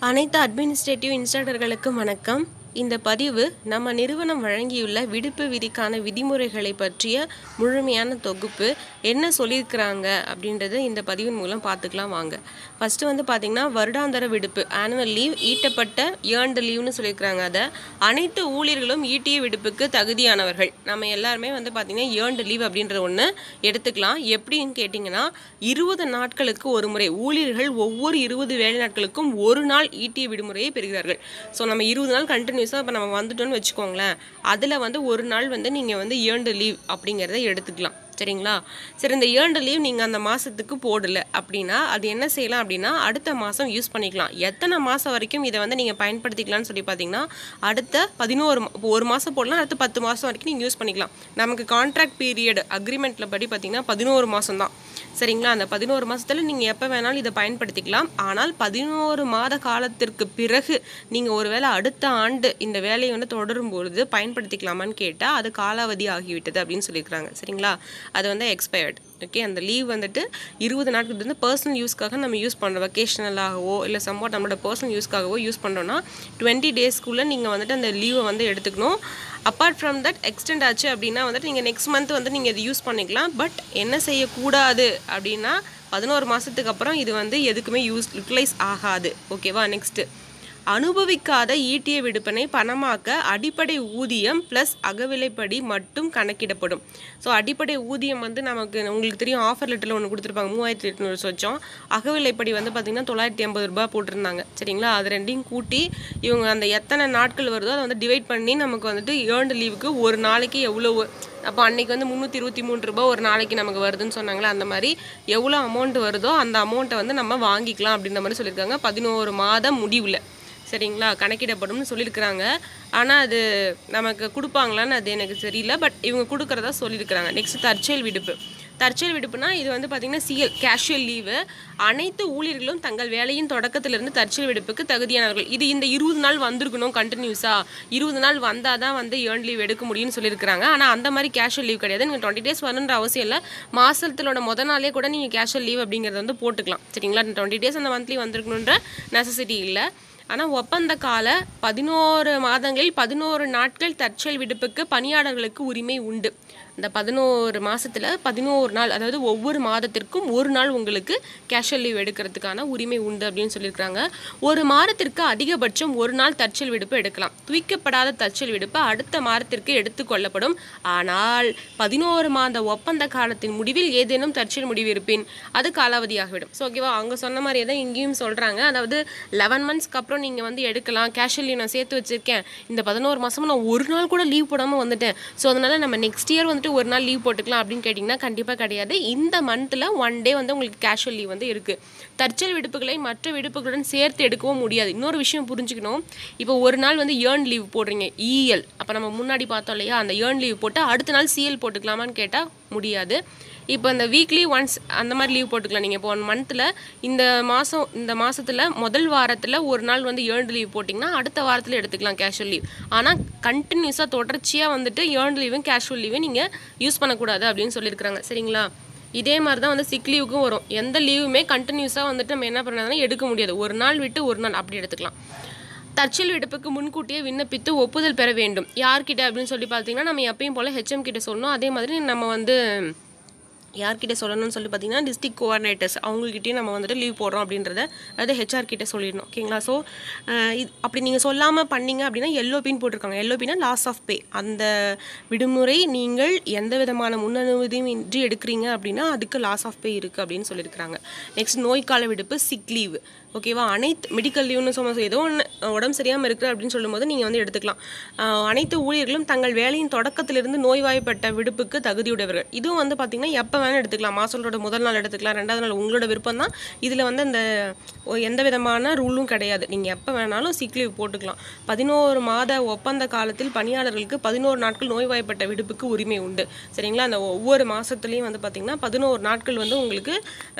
அனைத்து அட்மினிஸ்ட்ரேட்டிவ் இன்ஸ்ட்ரக்டர்களுக்கும் வணக்கம். இந்த பதிவு நம்ம நிறுவனம் வழங்கியுள்ள விடுப்பு விதிக்கான விதிமுறைகளை பற்றிய முழுமையான தொகுப்பு. என்ன சொல்லியிருக்கிறாங்க அப்படின்றத இந்த பதிவின் மூலம் பார்த்துக்கலாம் வாங்க. ஃபஸ்ட்டு பார்த்திங்கன்னா வருடாந்திர விடுப்பு ஆனுவல் லீவ் ஈட்டப்பட்ட ஏர்ன்டு லீவ்னு சொல்லியிருக்கிறாங்க. அதை அனைத்து ஊழியர்களும் ஈட்டிய விடுப்புக்கு தகுதியானவர்கள். நம்ம எல்லாருமே பார்த்திங்கன்னா ஏர்ன்டு லீவ் அப்படின்ற ஒன்று எடுத்துக்கலாம். எப்படின்னு கேட்டிங்கன்னா 20 நாட்களுக்கு ஒரு முறை ஊழியர்கள் ஒவ்வொரு 20 வேலை நாட்களுக்கும் ஒரு நாள் ஈட்டிய விடுமுறையை பெறுகிறார்கள். ஸோ நம்ம 20 நாள் கண்டினியூஸாக இப்போ நம்ம வந்துட்டோன்னு வச்சுக்கோங்களேன். அதில் ஒரு நாள் நீங்கள் ஏர்ன்டு லீவ் அப்படிங்கிறத எடுத்துக்கலாம். சரிங்களா? சரி, இந்த ஏர்ன்டு லீவ் நீங்கள் அந்த மாதத்துக்கு போடலை அப்படின்னா அது என்ன செய்யலாம் அப்படின்னா அடுத்த மாதம் யூஸ் பண்ணிக்கலாம். எத்தனை மாதம் வரைக்கும் இதை நீங்கள் பயன்படுத்திக்கலாம்னு சொல்லி பார்த்தீங்கன்னா அடுத்த 11 மாதம் போடலாம், அடுத்த 10 மாதம் வரைக்கும் நீங்கள் யூஸ் பண்ணிக்கலாம். நமக்கு கான்ட்ராக்ட் பீரியட் அக்ரிமெண்ட்டில் படி பார்த்தீங்கன்னா 11 மாதம் தான். சரிங்களா? அந்த 11 மாதத்தில் நீங்கள் எப்போ வேணாலும் இதை பயன்படுத்திக்கலாம். ஆனால் 11 மாத காலத்திற்கு பிறகு நீங்கள் ஒரு வேளை அடுத்த ஆண்டு இந்த வேலையை தொடரும் பொழுது பயன்படுத்திக்கலாமான்னு கேட்டால் அது காலாவதி ஆகிவிட்டது அப்படின்னு சொல்லியிருக்கிறாங்க. சரிங்களா? அது எக்ஸ்பயர்டு. ஓகே, அந்த லீவ் 20 நாட்கள் பர்சனல் யூஸ்க்காக நம்ம யூஸ் பண்ணுறோம். வெக்கேஷனலாகவோ இல்லை சம்வாட் நம்மளோட பர்சனல் யூஸ்க்காகவோ யூஸ் பண்ணுறோன்னா 20 டேஸ்க்குள்ளே நீங்கள் அந்த லீவை எடுத்துக்கணும். அப்பார்ட் ஃப்ரம் தட் எக்ஸ்டெண்ட் ஆச்சு அப்படின்னா நீங்கள் நெக்ஸ்ட் மந்த் நீங்கள் இதை யூஸ் பண்ணிக்கலாம். பட் என்ன செய்யக்கூடாது அப்படின்னா 11 மாதத்துக்கு அப்புறம் இது எதுக்குமே யூட்டிலைஸ் ஆகாது. ஓகேவா? நெக்ஸ்ட்டு, அனுபவிக்காத ஈட்டிய விடுப்பினை பணமாக்க அடிப்படை ஊதியம் ப்ளஸ் அகவிலைப்படி மட்டும் கணக்கிடப்படும். ஸோ அடிப்படை ஊதியம் நமக்கு உங்களுக்கு தெரியும், ஆஃபர் லெட்டரில் ஒன்று கொடுத்துருப்பாங்க 3800 சொச்சம். அகவிலைப்படி பார்த்திங்கன்னா 950 ரூபா போட்டிருந்தாங்க. சரிங்களா? அது ரெண்டையும் கூட்டி இவங்க அந்த எத்தனை நாட்கள் வருதோ அதை டிவைட் பண்ணி நமக்கு ஏர்ன்டு லீவுக்கு ஒரு நாளைக்கு எவ்வளோ, அப்போ அன்றைக்கி 323 ரூபா ஒரு நாளைக்கு நமக்கு வருதுன்னு சொன்னாங்களே, அந்த மாதிரி எவ்வளோ அமௌண்ட் வருதோ அந்த அமௌண்ட்டை நம்ம வாங்கிக்கலாம் அப்படின்ற மாதிரி சொல்லியிருக்காங்க 11 மாதம் முடிவில். சரிங்களா? கணக்கிடப்படும்னு சொல்லியிருக்கிறாங்க. ஆனால் அது நமக்கு கொடுப்பாங்களான்னு அது எனக்கு தெரியல. பட் இவங்க கொடுக்குறதா சொல்லியிருக்கிறாங்க. நெக்ஸ்ட், தற்செயல் விடுப்பு. தற்செயல் விடுப்புனா இது பார்த்திங்கன்னா சிஎல் கேஷுவல் லீவு. அனைத்து ஊழியர்களும் தங்கள் வேலையின் தொடக்கத்திலிருந்து தற்செயல் விடுப்புக்கு தகுதியானவர்கள். இது இந்த 20 நாள் வந்திருக்கணும் கண்டினியூஸாக. 20 நாள் வந்தால் தான் ஏர்ன் லீவ் எடுக்க முடியும்னு சொல்லியிருக்கிறாங்க. ஆனால் அந்த மாதிரி கேஷுவல் லீவ் கிடையாது. நீங்கள் 20 டேஸ் வரணுன்ற அவசியம் இல்லை. மாதத்திலோட நாளே கூட நீங்கள் கேஷுவல் லீவ் அப்படிங்கிறத போட்டுக்கலாம். சரிங்களா? 20 டேஸ் அந்த மந்த்லி வந்திருக்கணுன்ற நெசசிட்டி இல்லை. ஆனால் ஒப்பந்த கால 11 மாதங்களில் 11 நாட்கள் தற்செயல் விடுப்புக்கு பணியாளர்களுக்கு உரிமை உண்டு. இந்த 11 மாதத்தில் 11 நாள், அதாவது ஒவ்வொரு மாதத்திற்கும் ஒரு நாள் உங்களுக்கு கேஷுவல் லீவ் எடுக்கிறதுக்கான உரிமை உண்டு அப்படின்னு சொல்லியிருக்காங்க. ஒரு மாதத்திற்கு அதிகபட்சம் ஒரு நாள் தற்செயல் விடுப்பு எடுக்கலாம். துய்க்கப்படாத தற்செயல் விடுப்பு அடுத்த மாதத்திற்கு எடுத்துக்கொள்ளப்படும். ஆனால் 11 மாத ஒப்பந்த காலத்தின் முடிவில் ஏதேனும் தற்செயல் முடிவு இருப்பின் அது காலாவதியாகிவிடும். ஸோ ஓகேவா? அவங்க சொன்ன மாதிரியே தான் இங்கேயும் சொல்கிறாங்க. அதாவது 11 மந்த்ஸ்க்கு அப்புறம் நீங்கள் எடுக்கலாம். கேஷுவல் லீவ் நான் சேர்த்து வச்சுருக்கேன். இந்த 11 மாதமும் நான் ஒரு நாள் கூட லீவ் போடாமல் வந்துட்டேன். ஸோ அதனால் நம்ம நெக்ஸ்ட் இயர் ஒரு நாள் லீவ் போட்டுக்கலாம் அப்படின்னு கேட்டிங்கன்னா கண்டிப்பாக கிடையாது. இந்த மந்தில் 1 டே உங்களுக்கு கேஷுவல் லீவ் இருக்குது. தற்செயல் விடுப்புகளை மற்ற விடுப்புகளுடன் சேர்த்து எடுக்கவும் முடியாது. இன்னொரு விஷயம் புரிஞ்சுக்கணும். இப்போ ஒரு நாள் ஏர்ன் லீவ் போடுறீங்க இஎல், அப்போ நம்ம முன்னாடி பார்த்தோம் இல்லையா, அந்த ஏர்ன் லீவ் போட்டு அடுத்த நாள் சிஎல் போட்டுக்கலாமான்னு கேட்டால் முடியாது. இப்போ இந்த வீக்லி ஒன்ஸ் அந்த மாதிரி லீவ் போட்டுக்கலாம். நீங்கள் இப்போ 1 மந்தில் இந்த மாதத்தில் முதல் வாரத்தில் ஒரு நாள் ஏர்ன்டு லீவ் போட்டிங்கன்னா அடுத்த வாரத்தில் எடுத்துக்கலாம் கேஷுவல் லீவ். ஆனால் கண்டினியூஸாக தொடர்ச்சியாக ஏர்ன்டு லீவும் கேஷுவல் லீவும் நீங்கள் யூஸ் பண்ணக்கூடாது அப்படின்னு சொல்லியிருக்கிறாங்க. சரிங்களா? இதே மாதிரி தான் சிக் லீவுக்கும் வரும். எந்த லீவுமே கண்டினியூஸாக நம்ம என்ன பண்ணாங்கன்னா எடுக்க முடியாது. ஒரு நாள் விட்டு ஒரு நாள் அப்படி எடுத்துக்கலாம். தற்செயல் விடுப்புக்கு முன்கூட்டியே விண்ணப்பித்து ஒப்புதல் பெற வேண்டும். யார்கிட்ட அப்படின்னு சொல்லி பார்த்தீங்கன்னா நம்ம எப்பயும் போல் ஹெச்எம் கிட்ட சொல்லணும். அதே மாதிரி நம்ம யார்கிட்ட சொல்லணும்னு சொல்லி பார்த்தீங்கன்னா டிஸ்ட்ரிக்ட் கோஆர்டினேட்டர்ஸ் அவங்கக்கிட்டையும் நம்ம லீவ் போடுறோம் அப்படின்றத அதாவது ஹெச்ஆர் கிட்ட சொல்லிடணும். ஓகேங்களா? ஸோ அப்படி நீங்கள் சொல்லாமல் பண்ணீங்க அப்படின்னா எல்ஓபின்னு போட்டிருக்காங்க. எல்ஓபினா லாஸ் ஆஃப் பே. அந்த விடுமுறை நீங்கள் எந்த விதமான முன் அனுமதியும் இன்றி எடுக்கிறீங்க அப்படின்னா அதுக்கு லாஸ் ஆஃப் பே இருக்குது அப்படின்னு சொல்லியிருக்கிறாங்க. நெக்ஸ்ட், நோய்க்கால விடுப்பு சிக் லீவ். ஓகேவா? அனைத்து மெடிக்கல் லீவ்னு ஏதோ ஒன்று உடம்பு சரியாமல் இருக்குது அப்படின்னு சொல்லும்போது நீங்கள் எடுத்துக்கலாம். அனைத்து ஊழியர்களும் தங்கள் வேலையின் தொடக்கத்திலிருந்து நோய்வாய்ப்பட்ட விடுப்புக்கு தகுதியுடையவர்கள். இதுவும் பார்த்திங்கன்னா எப்போ வேணால் எடுத்துக்கலாம். மாதத்தோட முதல் நாள் எடுத்துக்கலாம், 2வது நாள் உங்களோட விருப்பம் தான். இதில் அந்த எந்த விதமான ரூலும் கிடையாது. நீங்கள் எப்போ வேணாலும் சிக் லீவ் போட்டுக்கலாம். 11 மாத ஒப்பந்த காலத்தில் பணியாளர்களுக்கு 11 நாட்கள் நோய்வாய்ப்பட்ட விடுப்புக்கு உரிமை உண்டு. சரிங்களா? அந்த ஒவ்வொரு மாதத்துலேயும் பார்த்திங்கன்னா 11 நாட்கள் உங்களுக்கு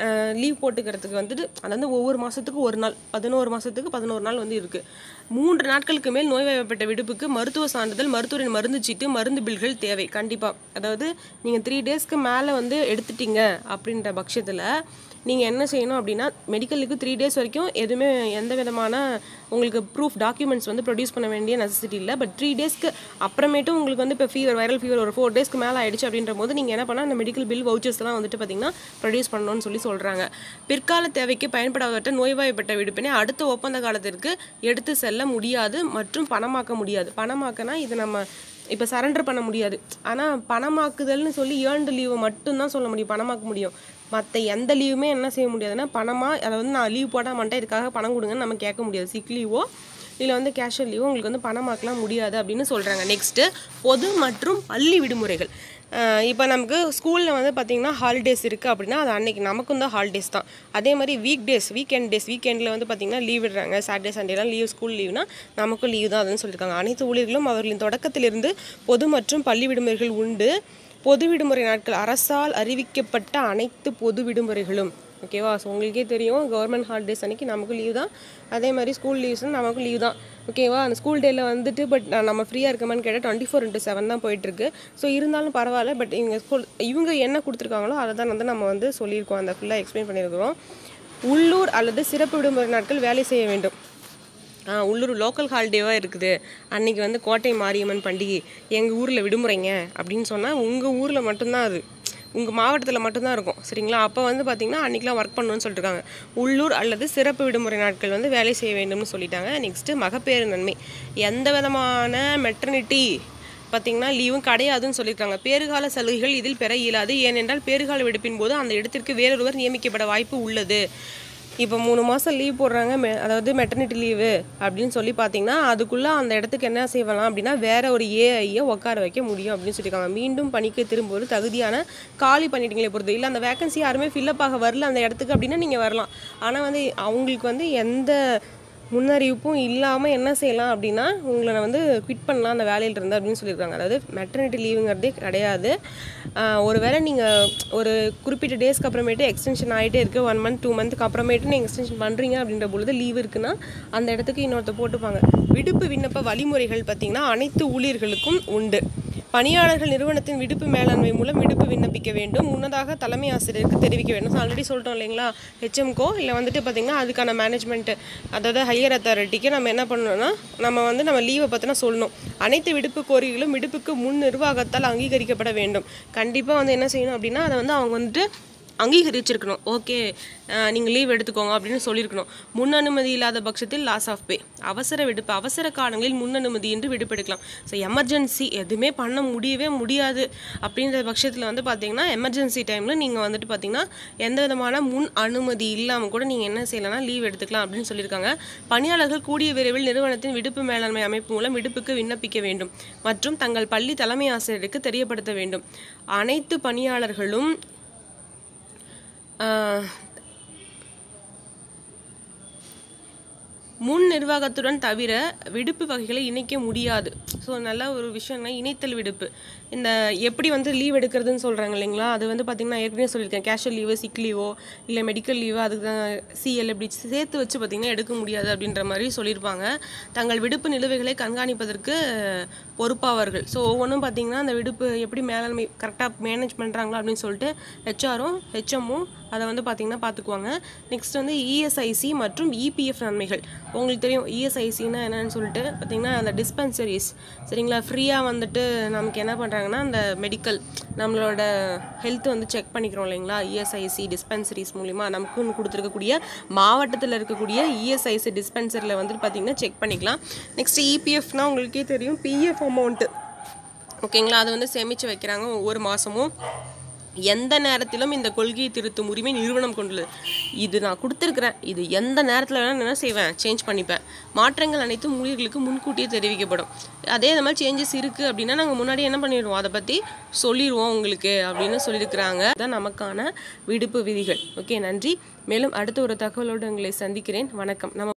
லீவ் போட்டுக்கிறதுக்கு அதாவது ஒவ்வொரு மாதத்துக்கு ஒரு நாள், 11 மாதத்துக்கு 11 நாள் இருக்குது. 3 நாட்களுக்கு மேல் நோய்வாய்ப்பட்ட விடுப்புக்கு மருத்துவ சான்றிதழ், மருத்துவரின் மருந்து சீட்டு, மருந்து பில்கள் தேவை கண்டிப்பாக. அதாவது நீங்கள் 3 டேஸ்க்கு மேலே எடுத்துட்டீங்க அப்படின்ற பட்சத்தில் நீங்கள் என்ன செய்யணும் அப்படின்னா மெடிக்கலுக்கு 3 days வரைக்கும் எதுவுமே எந்த விதமான உங்களுக்கு ப்ரூஃப் டாக்குமெண்ட்ஸ் வந்து ப்ரொடியூஸ் பண்ண வேண்டிய நெசசிட்டி இல்லை. பட் 3 daysக்கு அப்புறமேட்டும் உங்களுக்கு வந்து இப்போ வைரல் ஃபீவர் ஒரு 4 daysக்கு மேலே ஆயிடுச்சு அப்படின்ற போது நீங்கள் என்ன பண்ணால் அந்த மெடிக்கல் பில் வவுச்சர்ஸ்லாம் வந்துட்டு பார்த்தீங்கன்னா ப்ரொடியூஸ் பண்ணணும்னு சொல்கிறாங்க. பிற்கால தேவைக்கு பயன்படாதவற்ற நோய்வாய்ப்பட்ட விடுப்பினை அடுத்த ஒப்பந்த காலத்திற்கு எடுத்து செல்ல முடியாது மற்றும் பணமாக்க முடியாது. பணமாக்கனா இது நம்ம இப்போ சரண்டர் பண்ண முடியாது. ஆனால் பணமாக்குதல்னு சொல்லி ஏர்ன்டு லீவை மட்டும்தான் சொல்ல முடியும், பணமாக்க முடியும். மற்ற எந்த லீவுமே என்ன செய்ய முடியாதுன்னா பணமாக அதை வந்து நான் லீவ் போட மாட்டேன் இதுக்காக பணம் கொடுங்கன்னு நம்ம கேட்க முடியாது. சிக் லீவோ இல்லை வந்து கேஷுவல் லீவோ உங்களுக்கு வந்து பணமாக்கலாம் முடியாது அப்படின்னு சொல்கிறாங்க. நெக்ஸ்ட்டு பொது மற்றும் பள்ளி விடுமுறைகள். இப்போ நமக்கு ஸ்கூலில் வந்து பார்த்திங்கன்னா ஹாலிடேஸ் இருக்குது அப்படின்னா அது அன்றைக்கி நமக்கும் தான் ஹாலிடேஸ் தான். அதே மாதிரி வீக்கெண்டில் வந்து பார்த்திங்கன்னா லீவ் விடுறாங்க. சாட்டர்டே சண்டேலாம் லீவ், ஸ்கூல் லீவ்னா நமக்கும் லீவ் தான் அதுன்னு சொல்லியிருக்காங்க. அனைத்து ஊழியர்களும் அவர்களின் தொடக்கத்திலிருந்து பொது மற்றும் பள்ளி விடுமுறைகள் உண்டு. பொது விடுமுறை நாட்கள் அரசால் அறிவிக்கப்பட்ட அனைத்து பொது விடுமுறைகளும் ஓகேவா. ஸோ உங்களுக்கே தெரியும் கவர்மெண்ட் ஹாலிடேஸ் அன்றைக்கி நமக்கு லீவ் தான். அதே மாதிரி ஸ்கூல் லீவ்ஸ்னு நமக்கு லீவ் தான் ஓகேவா. அந்த ஸ்கூல் டேயில் வந்துட்டு பட் நம்ம ஃப்ரீயாக இருக்கமான்னு கேட்டால் 24/7 தான் போயிட்டுருக்கு. ஸோ இருந்தாலும் பரவாயில்ல. பட் இவங்க என்ன கொடுத்துருக்காங்களோ அதை தான் வந்து நம்ம வந்து சொல்லியிருக்கோம், அந்த ஃபுல்லாக எக்ஸ்பிளைன் பண்ணியிருக்கிறோம். உள்ளூர் அல்லது சிறப்பு விடுமுறை நாட்கள் வேலை செய்ய வேண்டும். உள்ளூர் லோக்கல் ஹாலிடேவாக இருக்குது அன்றைக்கி வந்து கோட்டை மாரியம்மன் பண்டிகை எங்கள் ஊரில் விடுமுறைங்க அப்படின்னு சொன்னால் உங்கள் ஊரில் மட்டும்தான் அது, உங்கள் மாவட்டத்தில் மட்டும்தான் இருக்கும் சரிங்களா. அப்போ வந்து பார்த்திங்கன்னா அன்றைக்கெலாம் ஒர்க் பண்ணணும்னு சொல்லியிருக்காங்க. உள்ளூர் அல்லது சிறப்பு விடுமுறை நாட்கள் வந்து வேலை செய்ய வேண்டும்னு சொல்லிட்டாங்க. நெக்ஸ்ட்டு மகப்பேறு நன்மை. எந்த விதமான மெட்டர்னிட்டி பார்த்திங்கன்னா லீவும் கிடையாதுன்னு சொல்லியிருக்காங்க. பேறுகால சலுகைகள் இதில் பெற இயலாது. ஏனென்றால் பேறுகால விடுப்பின் போது அந்த இடத்திற்கு வேறொருவர் நியமிக்கப்பட வாய்ப்பு உள்ளது. இப்போ 3 மாதம் லீவ் போடுறாங்க, அதாவது மெட்டர்னிட்டி லீவு அப்படின்னு சொல்லி பார்த்தீங்கன்னா அதுக்குள்ளே அந்த இடத்துக்கு என்ன செய்யலாம் அப்படின்னா வேற ஒரு ஏஐயை உட்கார வைக்க முடியும் அப்படின்னு சொல்லியிருக்காங்க. மீண்டும் பணிக்கு திரும்புவது தகுதியான காலி பண்ணிட்டீங்களே பொறுத்து இல்லை அந்த வேகன்சி யாருமே ஃபில்லப் ஆக வரல அந்த இடத்துக்கு அப்படின்னா நீங்கள் வரலாம். ஆனால் வந்து அவங்களுக்கு வந்து எந்த முன்னறிவிப்பும் இல்லாமல் என்ன செய்யலாம் அப்படின்னா உங்களை வந்து குவிட் பண்ணலாம் அந்த வேலையில் இருந்து அப்படின்னு சொல்லியிருக்காங்க. அதாவது மெட்டர்னிட்டி லீவுங்கிறதே கிடையாது. ஒரு வேளை நீங்கள் ஒரு குறிப்பிட்ட டேஸ்க்கு அப்புறமேட்டு எக்ஸ்டென்ஷன் ஆகிட்டே இருக்குது 1 month 2 monthக்கு அப்புறமேட்டு நீங்கள் எக்ஸ்டென்ஷன் பண்ணுறீங்க அப்படின்ற பொழுது லீவ் இருக்குன்னா அந்த இடத்துக்கு இன்னொருத்த போட்டுப்பாங்க. விடுப்பு விண்ணப்ப வழிமுறைகள் பார்த்திங்கன்னா அனைத்து ஊழியர்களுக்கும் உண்டு. பணியாளர்கள் நிறுவனத்தின் விடுப்பு மேலாண்மை மூலம் விடுப்பு விண்ணப்பிக்க வேண்டும். முன்னதாக தலைமை ஆசிரியருக்கு தெரிவிக்க வேண்டும். ஆல்ரெடி சொல்லிட்டோம் இல்லைங்களா, ஹெச்எம்கோ இல்லை வந்துட்டு பார்த்திங்கன்னா அதுக்கான மேனேஜ்மெண்ட்டு அதாவது ஹையர் அத்தாரிட்டிக்கு நம்ம என்ன பண்ணணும்னா நம்ம லீவை பற்றினா சொல்லணும். அனைத்து விடுப்பு கோரிக்கைகளும் விடுப்புக்கு முன் நிர்வாகத்தால் அங்கீகரிக்கப்பட வேண்டும். கண்டிப்பாக வந்து என்ன செய்யணும் அப்படின்னா அதை வந்து அவங்க வந்துட்டு அங்கீகரிச்சிருக்கணும். ஓகே நீங்கள் லீவ் எடுத்துக்கோங்க அப்படின்னு சொல்லியிருக்கணும். முன் அனுமதி இல்லாத பட்சத்தில் லாஸ் ஆஃப் பே. அவசர காலங்களில் முன் அனுமதி என்று விடுப்பெடுக்கலாம். ஸோ எமர்ஜென்சி எதுவுமே பண்ண முடியவே முடியாது அப்படின்ற பட்சத்தில் வந்து பார்த்திங்கன்னா எமர்ஜென்சி டைமில் நீங்கள் வந்துட்டு பார்த்திங்கன்னா எந்த விதமான முன் அனுமதி இல்லாமல் கூட நீங்கள் என்ன செய்யலாம்னா லீவ் எடுத்துக்கலாம் அப்படின்னு சொல்லியிருக்காங்க. பணியாளர்கள் கூடிய விரைவில் நிறுவனத்தின் விடுப்பு மேலாண்மை அமைப்பு மூலம் விடுப்புக்கு விண்ணப்பிக்க வேண்டும் மற்றும் தங்கள் பள்ளி தலைமை ஆசிரியருக்கு தெரியப்படுத்த வேண்டும். அனைத்து பணியாளர்களும் முன் நிர்வாகத்துடன் தவிர விடுப்பு வகைகளை இணைக்க முடியாது. ஸோ நல்ல ஒரு விஷயம்னா இணைத்தல் விடுப்பு. இந்த எப்படி வந்து லீவ் எடுக்கிறதுன்னு சொல்கிறாங்க இல்லைங்களா, அது வந்து பார்த்திங்கன்னா ஏற்கனவே சொல்லியிருக்கேன். கேஷுவல் லீவு, சிக் லீவோ இல்லை மெடிக்கல் லீவோ அதுக்கு தான் சிஎல் இப்படி சேர்த்து வச்சு பார்த்திங்கன்னா எடுக்க முடியாது அப்படின்ற மாதிரி சொல்லியிருப்பாங்க. தங்கள் விடுப்பு நிலுவைகளை கண்காணிப்பதற்கு பொறுப்பாவார்கள். ஸோ ஒவ்வொன்றும் பார்த்திங்கன்னா அந்த விடுப்பு எப்படி மேலாண்மை கரெக்டாக மேனேஜ் பண்ணுறாங்களா அப்படின்னு சொல்லிட்டு ஹெச்ஆரும் ஹெச்எம்மும் அதை வந்து பார்த்திங்கன்னா பார்த்துக்குவாங்க. நெக்ஸ்ட் வந்து இஎஸ்ஐசி மற்றும் இபிஎஃப் நன்மைகள். உங்களுக்கு தெரியும் இஎஸ்ஐசின்னா என்னன்னு சொல்லிட்டு பார்த்திங்கன்னா அந்த டிஸ்பென்சரிஸ் சரிங்களா, ஃப்ரீயாக வந்துட்டு நமக்கு என்ன பண்ணுறாங்கன்னா அந்த மெடிக்கல் நம்மளோட ஹெல்த் வந்து செக் பண்ணிக்கிறோம் இல்லைங்களா. இஎஸ்ஐசி டிஸ்பென்சரிஸ் மூலிமா நமக்குன்னு கொடுத்துருக்கக்கூடிய மாவட்டத்தில் இருக்கக்கூடிய இஎஸ்ஐசி டிஸ்பென்சரியில் வந்துட்டு பார்த்திங்கன்னா செக் பண்ணிக்கலாம். நெக்ஸ்ட்டு இபிஎஃப்னால் உங்களுக்கே தெரியும் பிஎஃப் அமௌண்ட்டு ஓகேங்களா, அது வந்து சேமித்து வைக்கிறாங்க ஒவ்வொரு மாதமும். எந்த நேரத்திலும் இந்த கொள்கையை திருத்தும் உரிமை நிறுவனம் கொண்டுள்ளது. இது நான் கொடுத்துருக்குறேன், இது எந்த நேரத்தில் வேணால் என்ன செய்வேன், சேஞ்ச் பண்ணிப்பேன். மாற்றங்கள் அனைத்தும் ஊழியர்களுக்கு முன்கூட்டியே தெரிவிக்கப்படும். அதே இந்த மாதிரி சேஞ்சஸ் இருக்குது அப்படின்னா நாங்கள் முன்னாடி என்ன பண்ணிடுவோம், அதை பற்றி சொல்லிடுவோம் உங்களுக்கு அப்படின்னு சொல்லியிருக்கிறாங்க. இதுதான் நமக்கான விடுப்பு விதிகள். ஓகே, நன்றி. மேலும் அடுத்த ஒரு தகவலோடு உங்களை சந்திக்கிறேன். வணக்கம். நம்ம